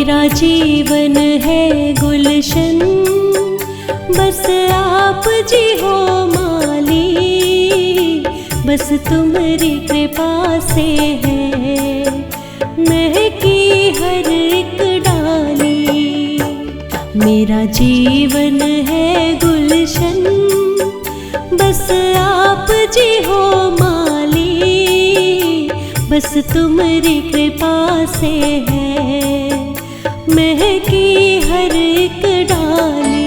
मेरा जीवन है गुलशन, बस आप जी हो माली, बस तुम्हारी कृपा से है महकी हर एक डाली। मेरा जीवन है गुलशन, बस आप जी हो माली, बस तुम्हारी कृपा से है महकी हर एक डाली।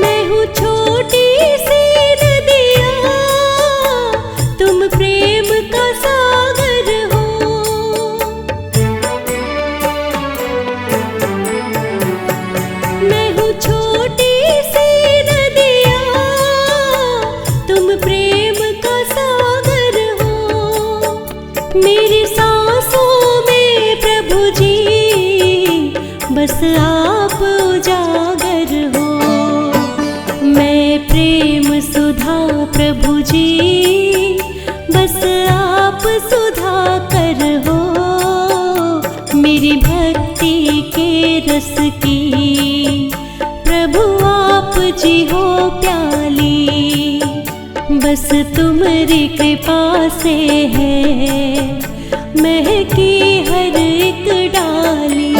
मैं हूँ छोटी सी नदिया, तुम प्रेम का सागर हो। मैं हूँ छोटी सी नदिया, तुम प्रेम का सागर हो। मेरी सांसों में प्रभु जी बस आप उजागर हो। मैं प्रेम सुधा प्रभु जी, बस आप सुधा कर हो। मेरी भक्ति के रस की प्रभु आप जी हो प्याली, बस तुम्हारी कृपा से है महकी हर एक डाली।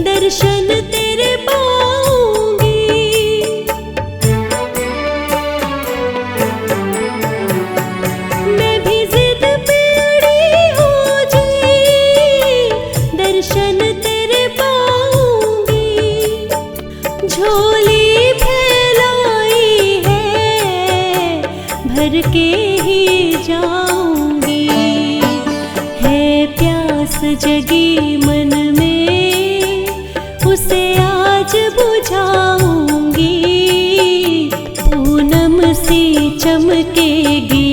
दर्शन तेरे पाऊंगी, मैं भी जिद पे अड़ी हो जी, दर्शन तेरे पाऊंगी। झोली फैलाई है भर के ही जाऊंगी, है प्यास जगी मन में उसे आज बुझाऊंगी। पूनम सी चमकेगी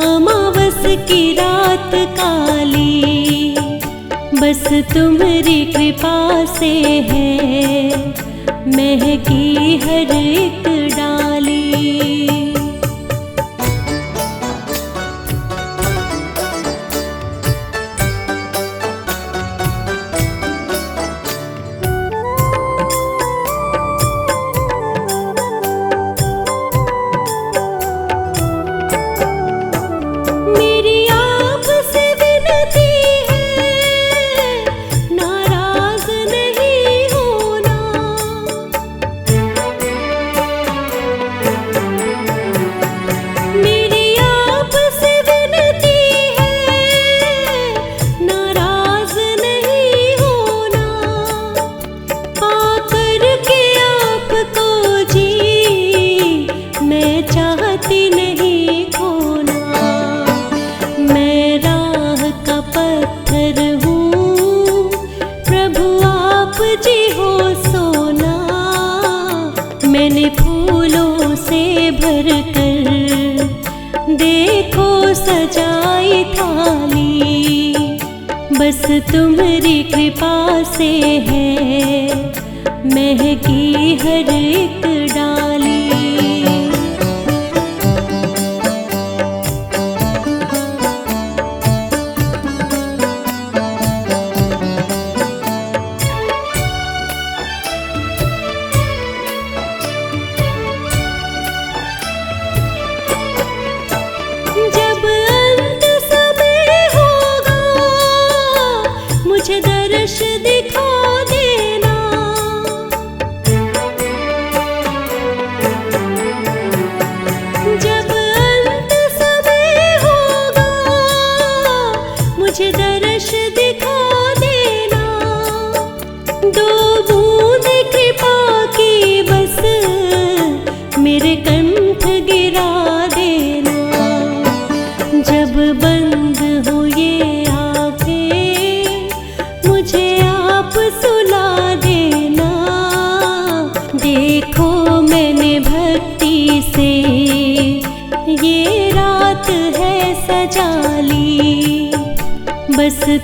अमावस की रात काली, बस तुम्हारी कृपा से है महकी हर एक डाली। मैंने फूलों से भरकर देखो सजाई थाली, बस तुम्हारी कृपा से है महकी हर एक डाली। जब अंत समय होगा मुझे दर्श दिखा देना,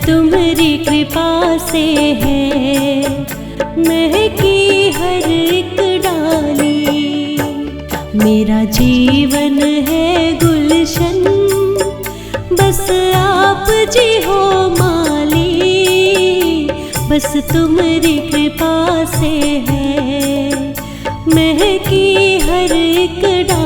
तुम्हारी कृपा से है महकी हर एक डाली। मेरा जीवन है गुलशन, बस आप जी हो माली। बस तुम्हारी कृपा से है महकी हर एक डाली।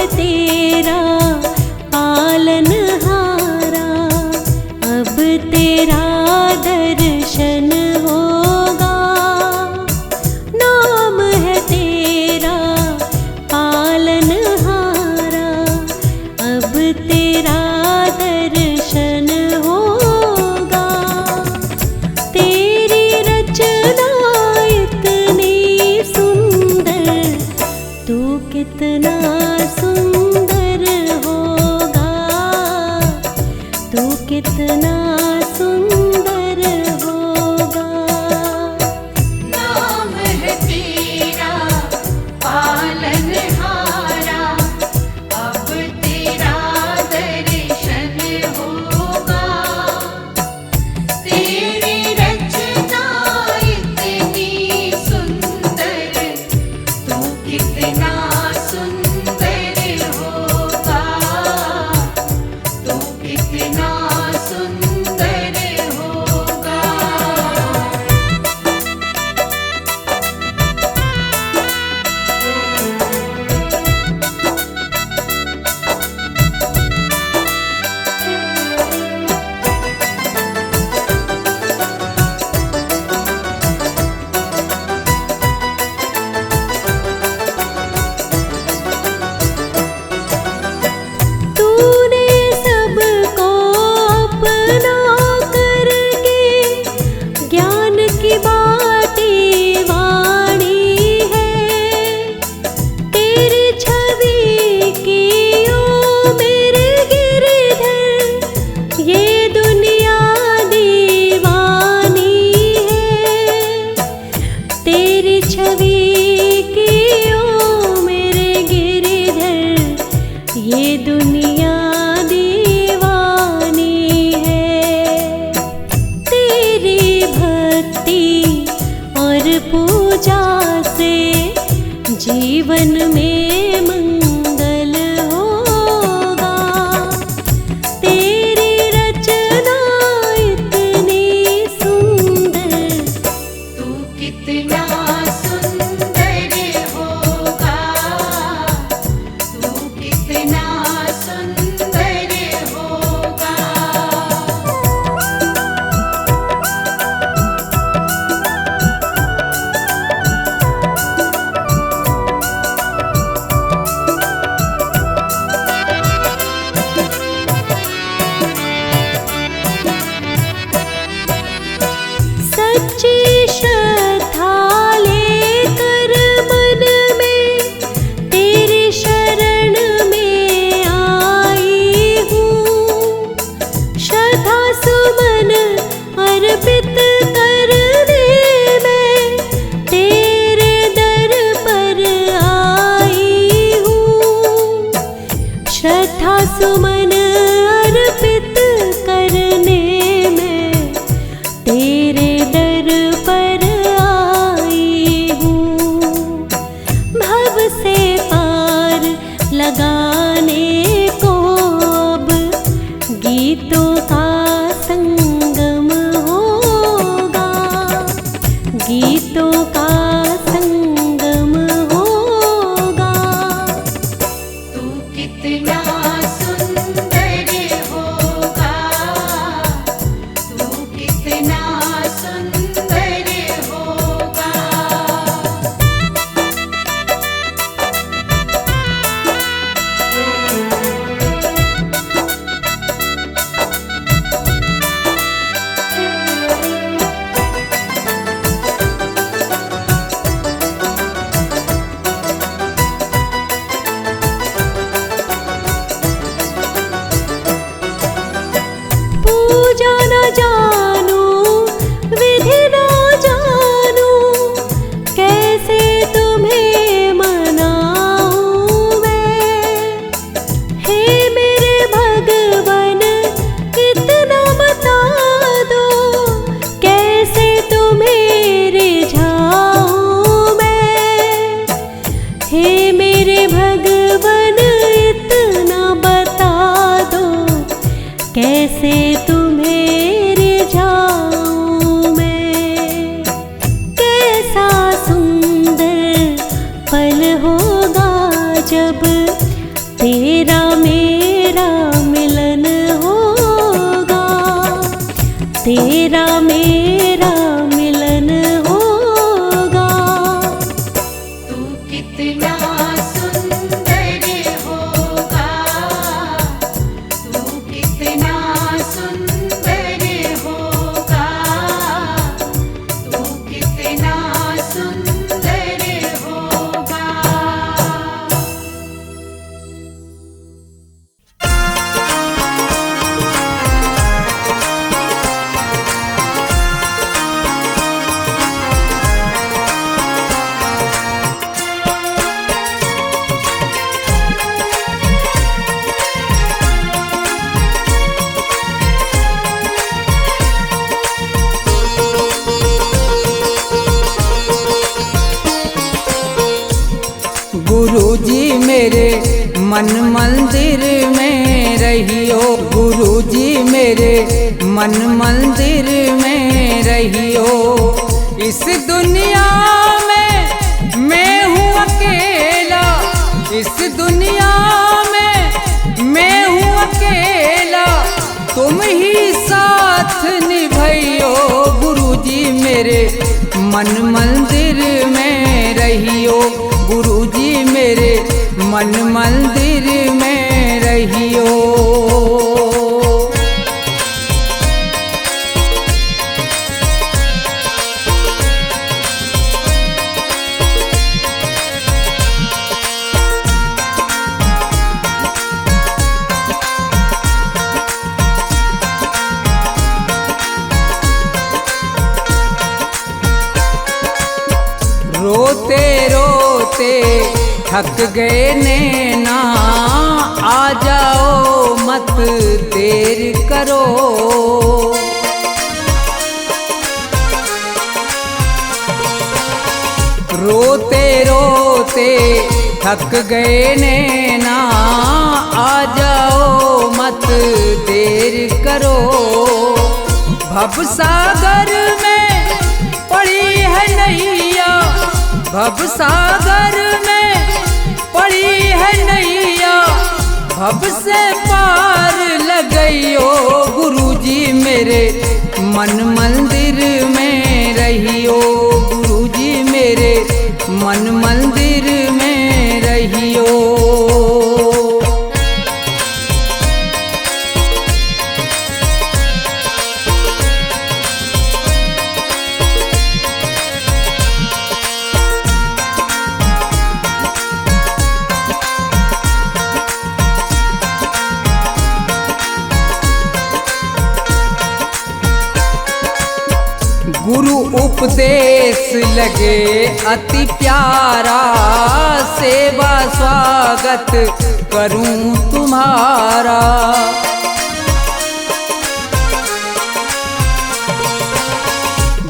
तेरा पालनहारा, अब तेरा दर्शन होगा। नाम है तेरा पालनहारा, अब तेरा दर्शन होगा। तेरी रचना इतनी सुंदर, तू कितना सुंदर होगा, तू कितना सुंदर होगा। नाम है तेरा पालनहारा, अब तेरा दर्शन होगा। तेरी रचना इतनी सुंदर, तू कितना सुंदर होगा, तू कितना सुंदर होगा। तूने सबको अपना करके ज्ञान की बाटी वाणी है। तेरी छवि की ओ मेरे गिरधर, ये दुनिया दीवानी है। तेरी छवि की ओ मेरे गिरधर, ये दुनिया दीवानी है। तेरी भक्ति और पूजा से जीवन में मंगल होगा। तेरी रचना इतनी सुंदर, तू कितना सुंदर होगा, तू कितना सुंदर होगा। सच्ची श्रद्धा लेकर मन में तेरी शरण में आई हूँ। श्रद्धा सुमन अर्पित करने में तेरे दर पर आई हूँ। श्रद्धा सुमन अर्पित करने में तेरे दर पर आई हूँ। भव से पार लगाने को अब गीतों का संगम होगा, गीतों का संगम होगा। तू कितना सुंदर होगा जब तेरा मेरा मिलन होगा, तेरा मेरा मिलन होगा। तू कितना सुंदर होगा, तू कितना सुंदर होगा, तू कितना सुंदर होगा। गुरुजी मेरे मन मंदिर में रहियो, गुरुजी मेरे मन मंदिर में रहियो। इस दुनिया में मैं हूँ अकेला, इस दुनिया में मैं हूँ अकेला, तुम ही साथ निभाइयो। गुरुजी मेरे मन मंदिर में रहियो, गुरुजी मेरे मन मंदिर में रहियो। रोते रोते थक गए नैना, आ जाओ मत देर करो। रोते रोते थक गए नैना, आ जाओ मत देर करो। भवसागर में पड़ी है नैया, भवसागर में पड़ी है नैया, भव से पार लगइयो। गुरुजी मेरे मन मंदिर में रहियो, गुरुजी मेरे मन मंदिर में रहियो। गुरु उपदेश लगे अति प्यारा, सेवा स्वागत करूं तुम्हारा।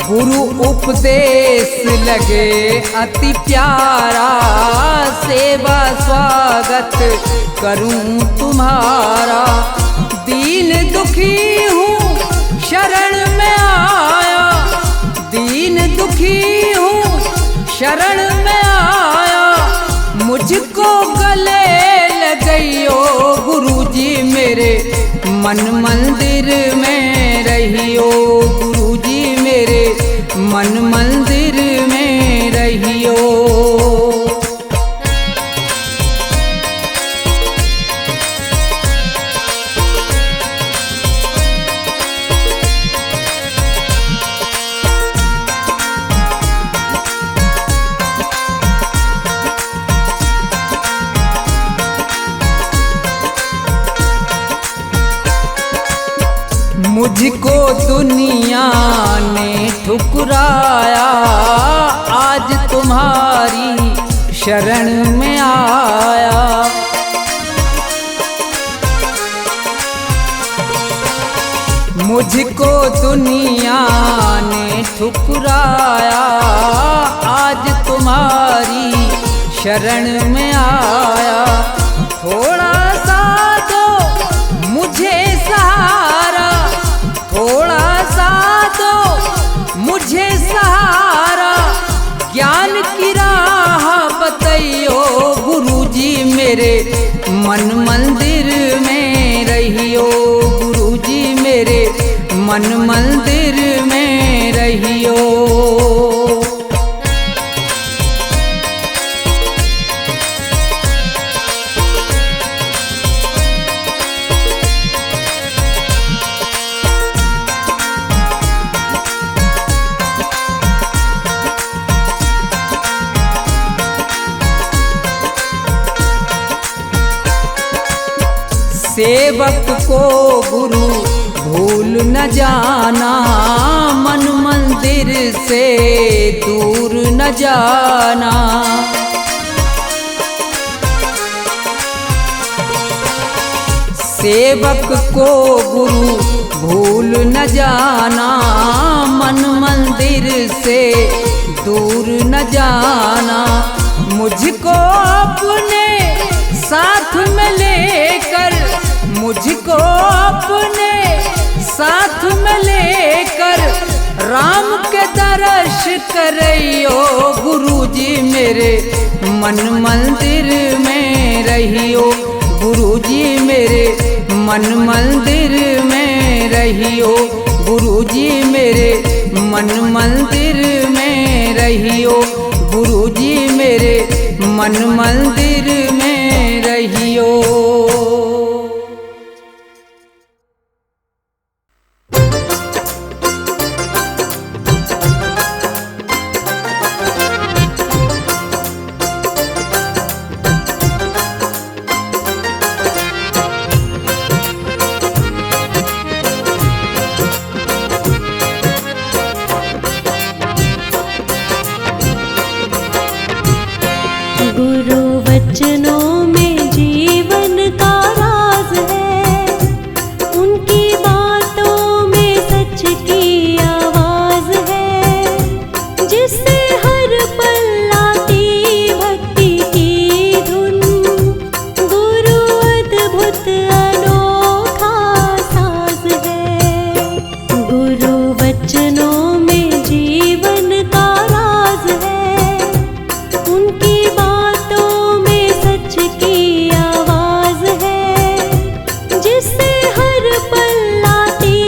गुरु उपदेश लगे अति प्यारा, सेवा स्वागत करूं तुम्हारा। दीन दुखी हूँ शरण में आया, दीन दुखी हूँ शरण में आया, मुझको गले लगइयो। गुरुजी मेरे मन मंदिर में रहियो, गुरुजी मेरे मन मंदिर में रहियो। मुझको दुनिया ने ठुकराया, आज तुम्हारी शरण में आया। मुझको दुनिया ने ठुकराया, आज तुम्हारी शरण में आया। थोड़ा सा दो मुझे सहारा, थोड़ा सा दो मुझे सहारा, ज्ञान की राह बताइयो। मन मंदिर में रहियो गुरुजी मेरे, मन मंदिर में रहियो। सेवक को गुरु भूल न जाना, मन मंदिर से दूर न जाना। सेवक को गुरु भूल न जाना, मन मंदिर से दूर न जाना। मुझको अपने साथ में लेकर, मुझको अपने साथ में लेकर राम के दर्श करियो गुरुजी मेरे, मन मंदिर में रहियो गुरुजी मेरे, मन मंदिर में रहियो गुरुजी मेरे, मन मंदिर में रहियो गुरुजी मेरे, मन मंदिर में रहियो। गुरु वचनों में जीवन का राज है, उनकी बातों में सच की आवाज है, जिससे हर पल आती भक्ति की धुन। गुरु अद्भुत अनोखा साज है, गुरु वचनों में जीवन का राज है, उनकी सच की आवाज है, जिससे हर पल आती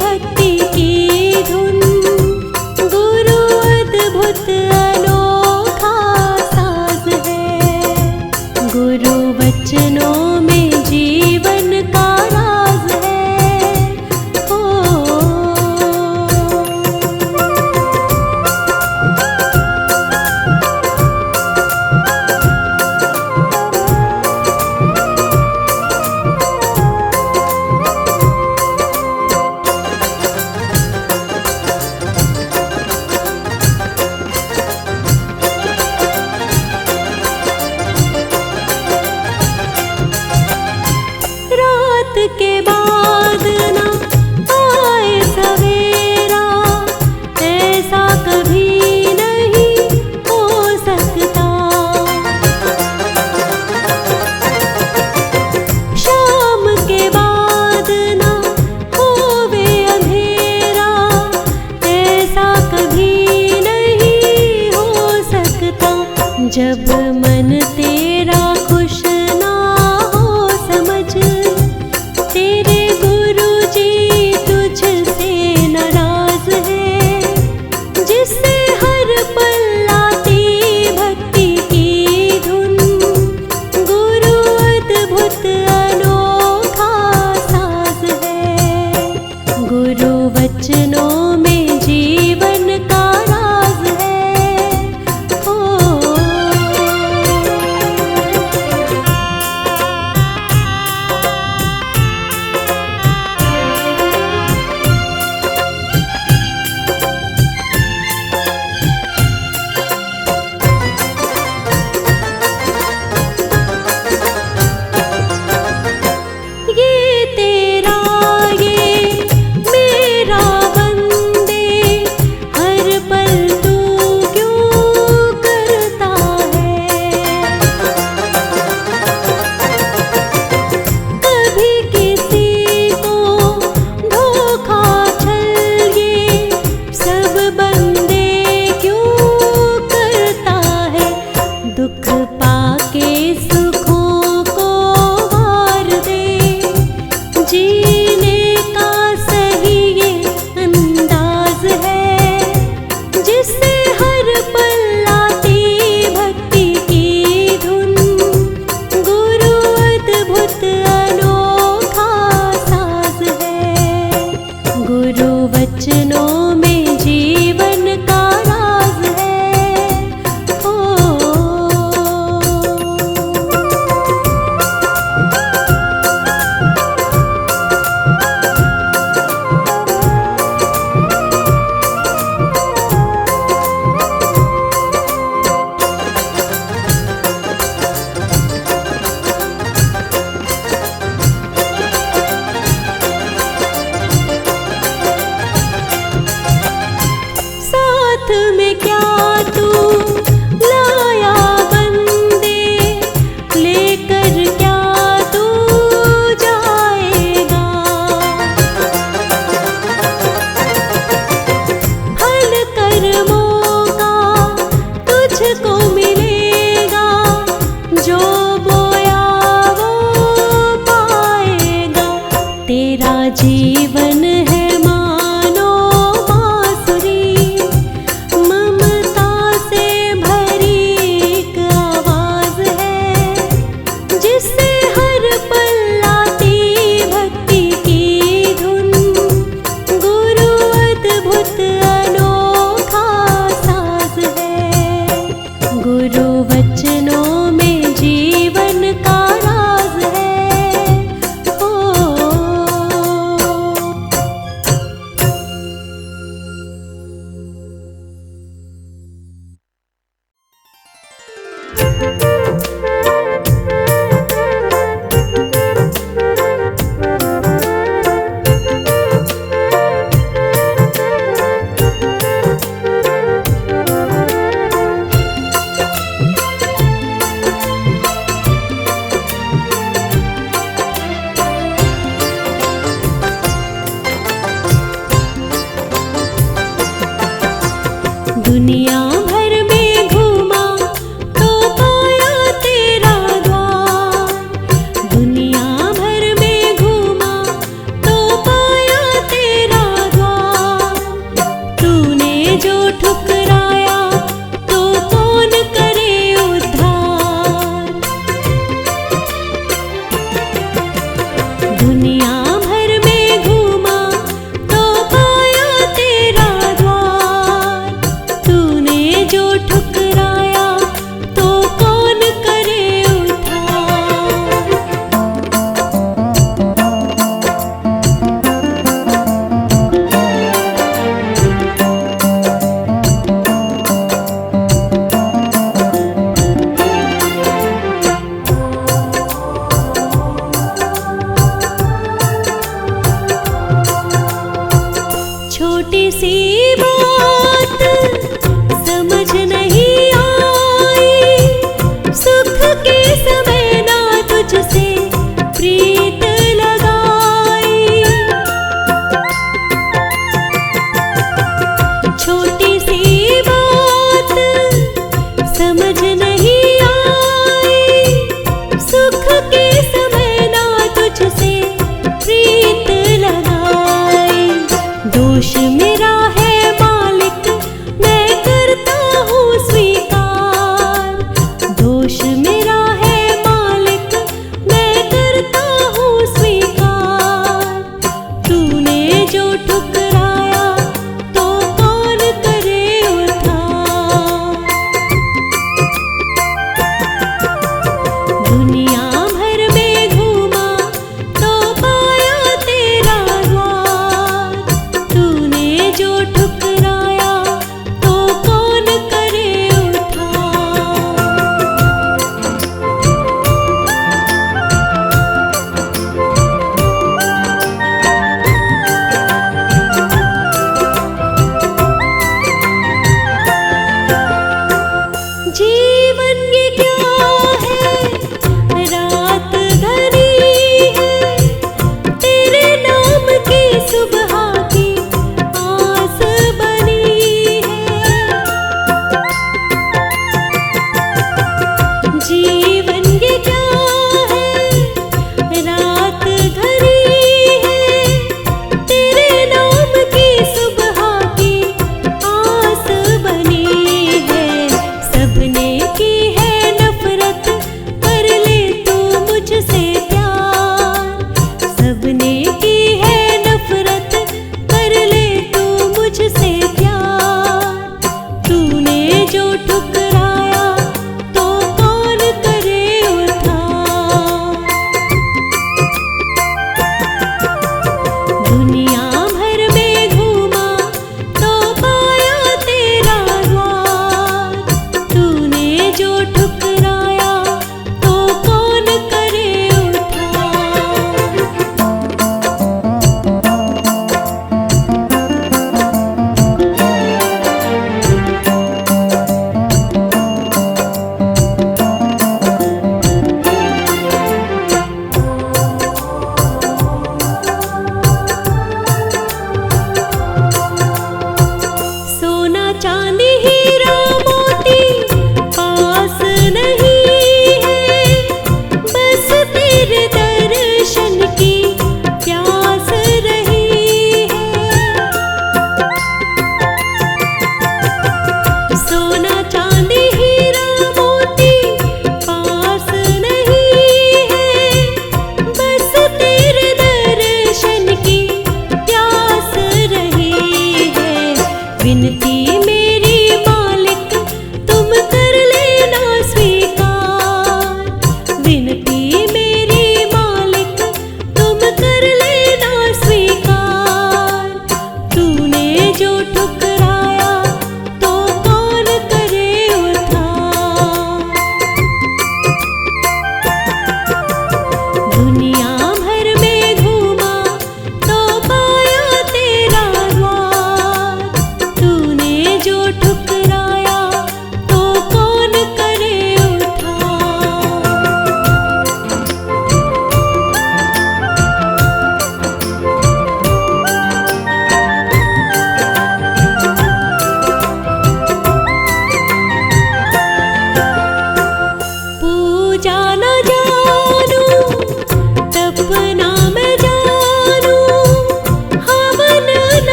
भक्ति की धुन। गुरु अद्भुत अनोखा साज है, गुरु वचनों में जीवन का राज है। ओ के बाद ना आए सवेरा, ऐसा कभी नहीं हो सकता। शाम के बाद ना होवे अंधेरा, ऐसा कभी नहीं हो सकता। जब मन तेरा खुश ना हो समझ, तेरे गुरुजी तुझसे नाराज है, जिससे हर पल आती भक्ति की धुन। गुरु अद्भुत अनोखा साज है, गुरु वचनों में जीवन का राज है। ओ दुख पाके सुखों को जो वचनों में जीवन का राज है। ओ दुनिया भर में घूमा तो पाया तेरा द्वार। दुनिया भर में घूमा तो पाया तेरा द्वार। तूने जो ठुकराया तो कौन करे उद्धार। दुनिया भर में घूमा तो पाया तेरा द्वार। तूने जो ठुकराया तो कौन करे उद्धार। छोटी सी बात समझ नहीं आई। सुख के समय ना तुझसे प्रीत लगाई। छोटी सी बात समझ नहीं आई। सुख के समय ना तुझसे प्रीत लगाई। दोष मेरा है मालिक, मैं करता हूँ स्वीकार। दोष मेरा है मालिक, मैं करता हूँ स्वीकार। तूने जो ठुकराया तो कौन करे उद्धार। दुनिया भर में घूमा तो पाया तेरा द्वार। तूने जो ठुकराया तो कौन करे उद्धार। जीवन ये क्या है, रात घनी है। तेरे नाम की सुबह की आस बनी है। जीवन ये क्या है, रात घनी है। तेरे नाम की सुबह की आस बनी है। सबने की है नफरत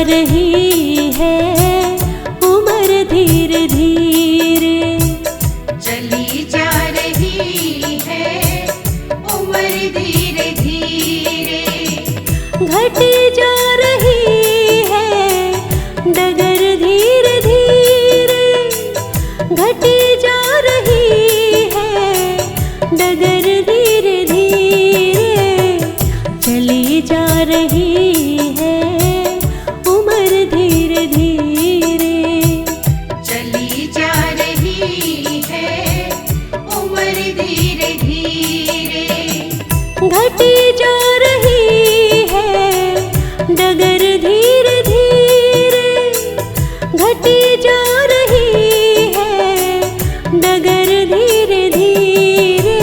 रही है उम्र धीरे धीरे। चली जा रही है उम्र धीरे धीरे। घटी जा रही है डगर धीरे धीरे। घटी जा रही है डगर धीरे धीरे। चली जा रही है उम्र धीरे धीरे। चली जा रही है उम्र धीरे धीरे। घटी जा रही है डगर धीरे धीरे। घटी जा रही है डगर धीरे धीरे।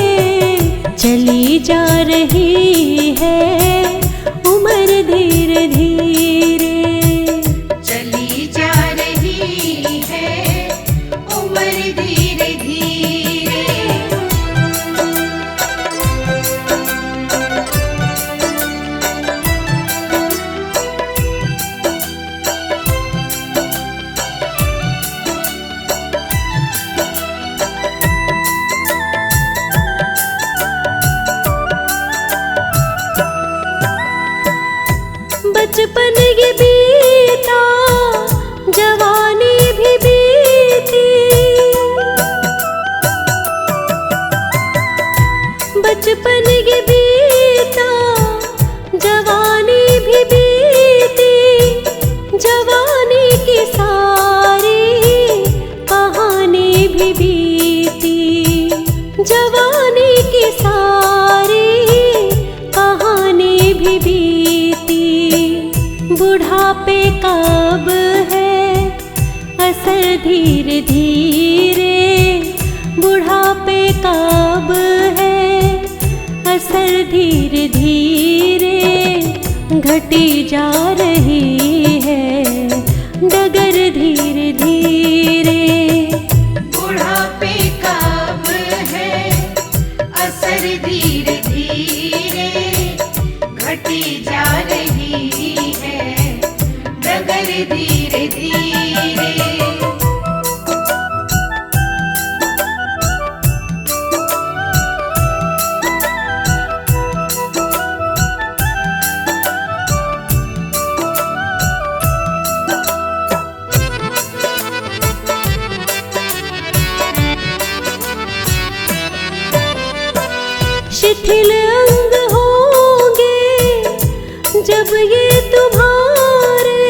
चली जा रही है उम्र धीरे धीरे। चली जा रही है उम्र धीरे धीरे। बचपन ये बीता जवानी भी बीती। बचपन ये बीता जवानी भी बीती। जवानी की सारी कहानी भी बीती। जवानी की सारी कहानी भी बीती। बुढ़ापे कब है असर धीरे धीरे। बुढ़ापे कब है असर धीरे धीरे। घटी जा रही है डगर धीरे धीरे। बुढ़ापे कब है असर धीरे धीरे। घटी जा रही है डगर धीरे धीरे। शिथिल अंग होंगे जब ये तुम्हारे।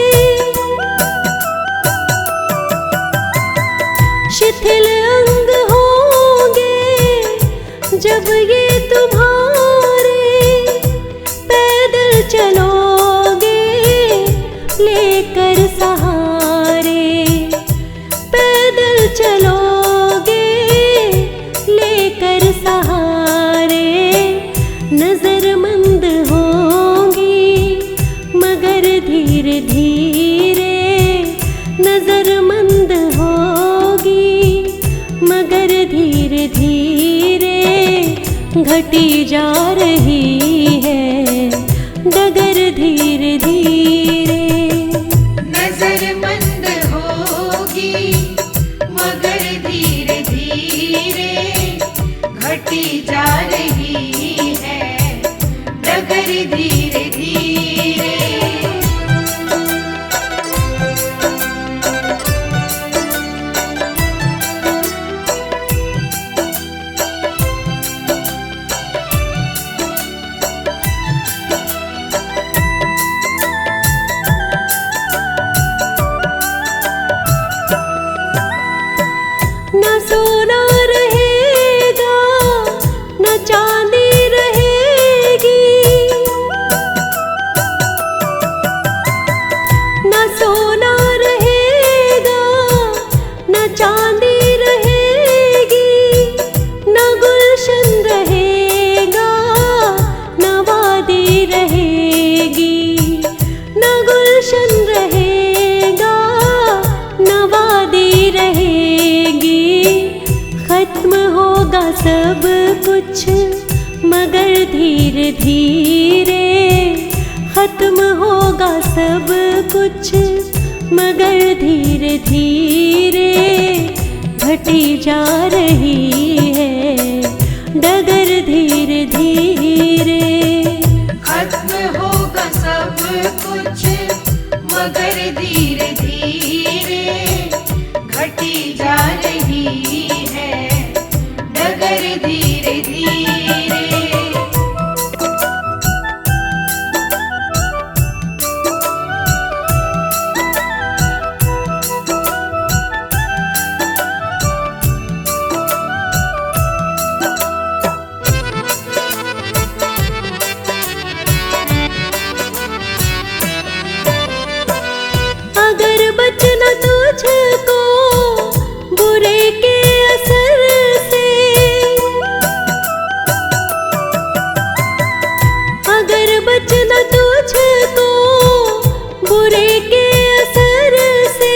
शिथिल अंग होंगे जब ये तुम्हारे। पैदल चलोगे लेकर सहारे। पैदल चलोगे लेकर सहारे। नजरमंद होंगी मगर धीरे धीरे। नजरमंद होगी मगर धीरे धीरे। घटी जा रही है डगर धीरे धीरे। नजरमंद होगी मगर धीरे धीरे। घटी जा रही है डगर धीरे धीरे। न सोना रहेगा न चांदी रहेगी। न सोना रहेगा न चांदी रहेगी। न गुलशन रहेगा न वादी रहेगी। न गुलशन रहेगा न वादी रहेगी। खत्म होगा सब कुछ मगर धीरे धीरे। खत्म होगा सब कुछ मगर धीरे धीरे घटी जा रही है डगर धीरे धीरे। खत्म होगा सब कुछ मगर धीरे धीरे घटी जा रही है डगर धीरे धीरे। अगर बचना तुझको बुरे के असर से, अगर बचना तुझको बुरे के असर से,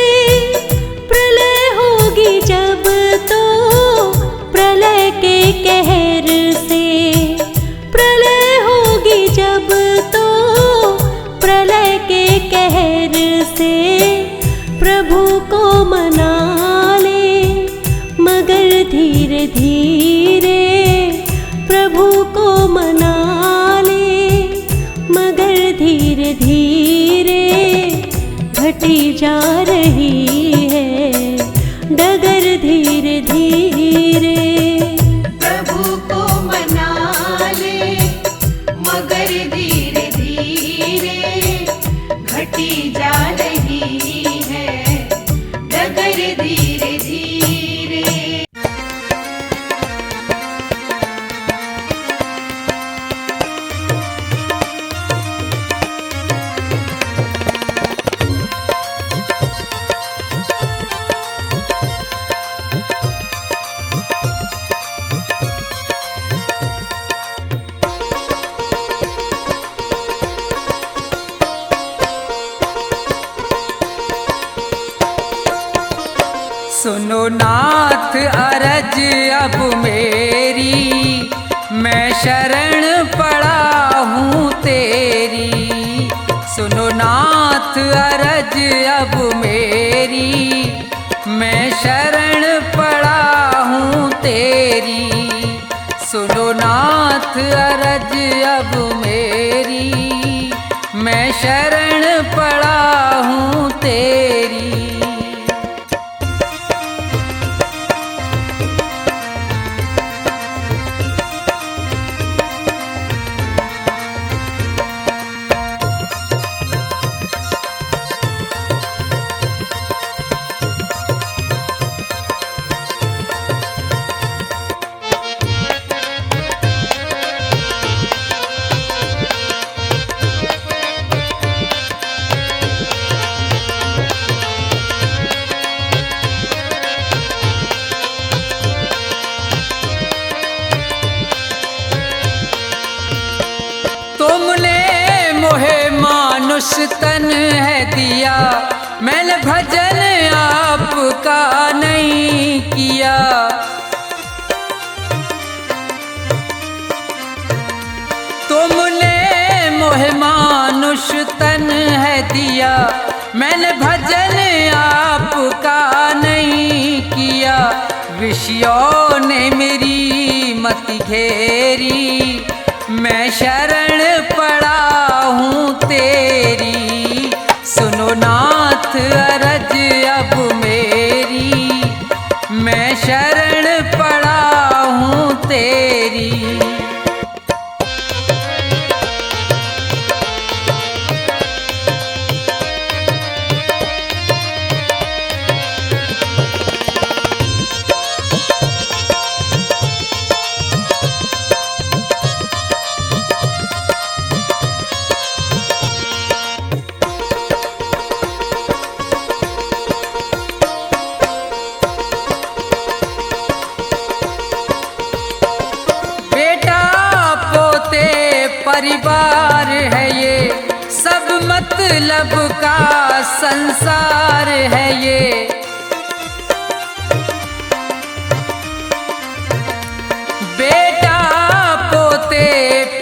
प्रलय होगी जब तो प्रलय के कहर से, प्रलय होगी जब तो प्रलय के कहर से। प्रभु को मना ले मगर धीरे धीरे, प्रभु को मना ले मगर धीरे धीरे घटी जा रही है डगर धीरे धीरे। प्रभु को मना ले मगर धीरे धीरे घटी जा रही है डगर धीरे धीरे। सुनो नाथ अरज अब मेरी, मैं शरण पड़ा हूँ तेरी। सुनो नाथ अरज अब मेरी, मैं शरण पड़ा हूँ तेरी। सुनो नाथ अरज अब मेरी, मैं शरण पड़ा हूँ तेरी। मानुष तन है दिया, मैंने भजन आपका नहीं किया। तुमने मोहे मानुष तन है दिया, मैंने भजन आपका नहीं किया। विषयों ने मेरी मति घेरी, मैं शरण पड़ा हूँ तेरी। सुनो नाथ अरज अब मेरी, मैं शरण पड़ा हूँ तेरी। परिवार है ये, सब मतलब का संसार है ये। बेटा पोते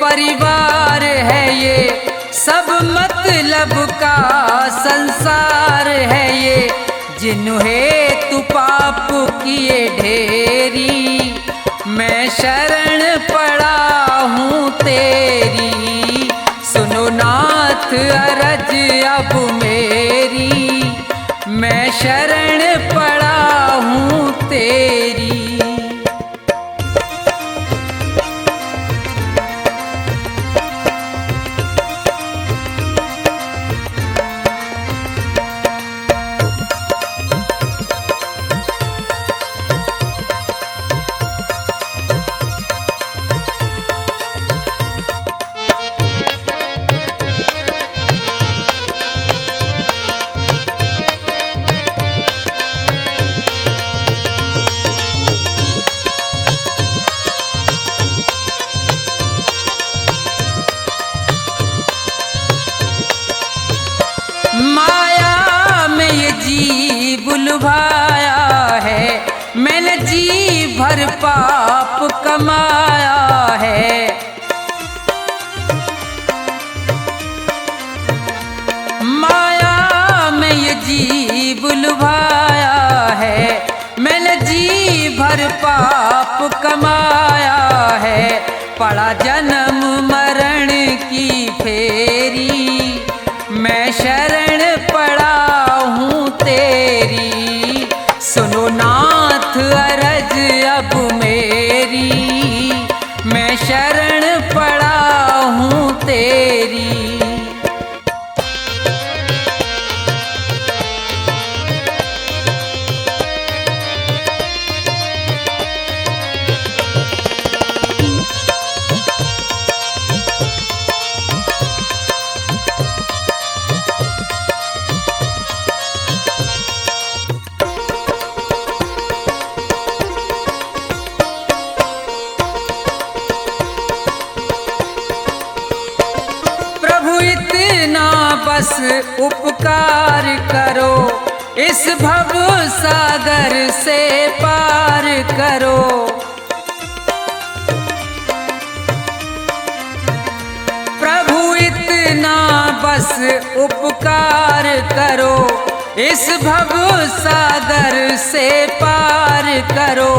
परिवार है ये, सब मतलब का संसार है ये, जिन्हें तू पाप किए ढेरी, मैं शरण पड़ा हूँ तेरी। सुनो नाथ अरज अब मेरी, मैं शरण पड़ा हूँ तेरी। माया में ये जी बुलवाया है, मैंने जी भर पाप कमाया है। माया में ये जी बुलवाया है, मैंने जी भर पाप कमाया है। पड़ा जन्म मरण की फेरी, मैं शरण पड़ा हूँ तेरी। सुनो नाथ अरज अब मेरी, मैं शरण पड़ा हूँ तेरी। बस उपकार करो, इस भव सागर से पार करो। प्रभु इतना बस उपकार करो, इस भव सागर से पार करो।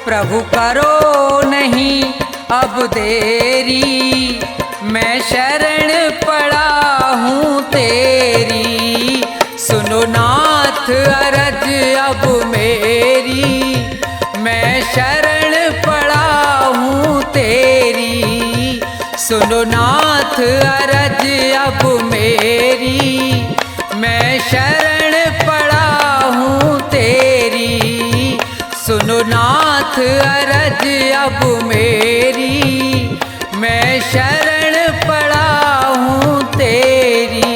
प्रभु करो नहीं अब देरी, मैं शरण पड़ा हूँ तेरी। सुनो नाथ अरज अब मेरी, मैं शरण पड़ा हूँ तेरी। सुनो नाथ अरज अब मेरी, मैं शरण पड़ा हूँ तेरी। सुनो नाथ अरज अब मेरी, मैं शरण पड़ा हूँ तेरी।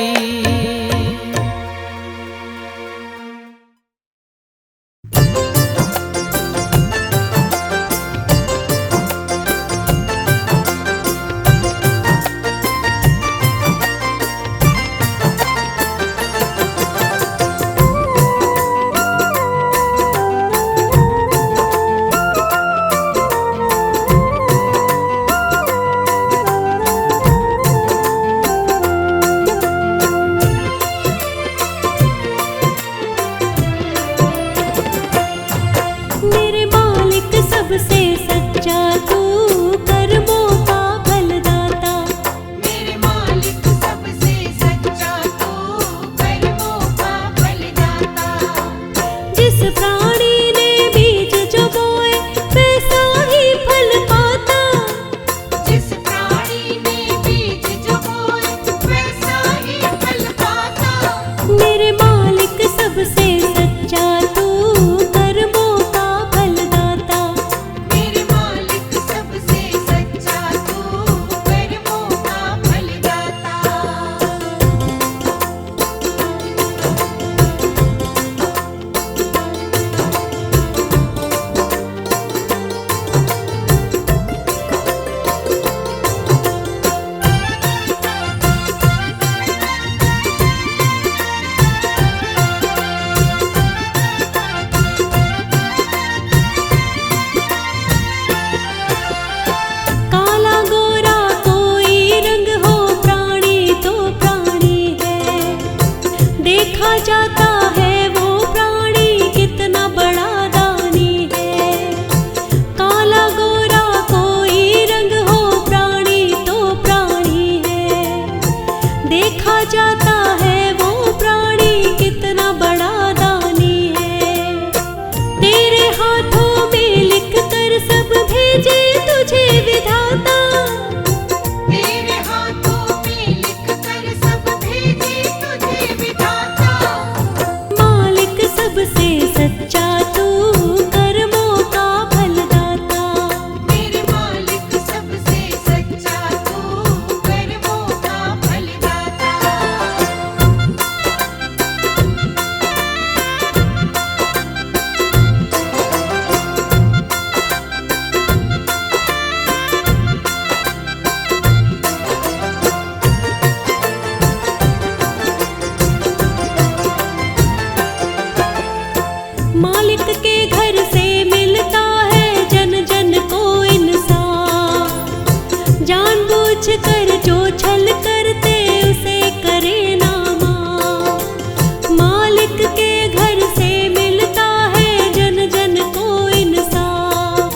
जानबूझ कर जो छल करते उसे करे ना माफ। मालिक के घर से मिलता है जन जन को इंसाफ।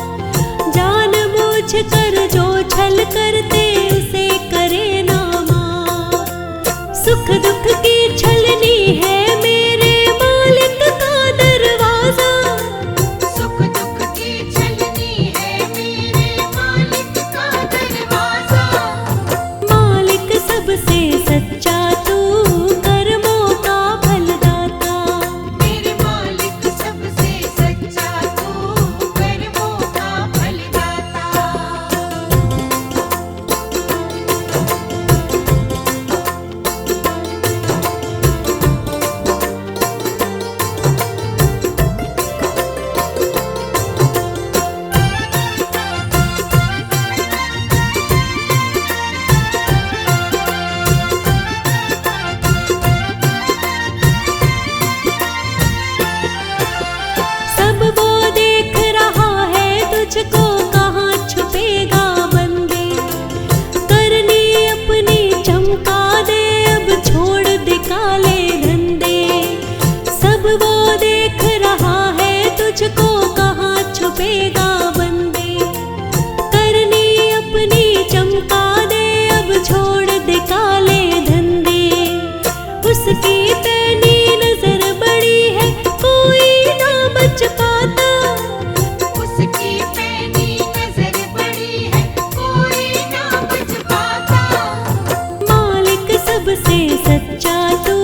जानबूझ कर जो छल करते उसे करे ना माफ। सुख दुख की छलनी है मेरे मालिक का दरवाजा। सुख दुख की छलनी है मेरे मालिक का दरवाजा। मालिक सबसे सच्चा तू कर्मों का फलदाता। मेरे मालिक सबसे सच्चा तू कर्मों का फलदाता। सब वो देख रहा है तुझको, कहाँ छुपेगा बंदे। करनी अपनी चमका दे, अब छोड़ दे काले धंधे। सब वो देख रहा है तुझको, कहाँ छुपेगा बंदे। करनी अपनी चमका दे, अब छोड़ दे काले धंधे। उसकी पैनी नजर बड़ी है, कोई ना बच पाता। उसकी पैनी नजर बड़ी है, कोई ना बच पाता। मालिक सबसे सच्चा तू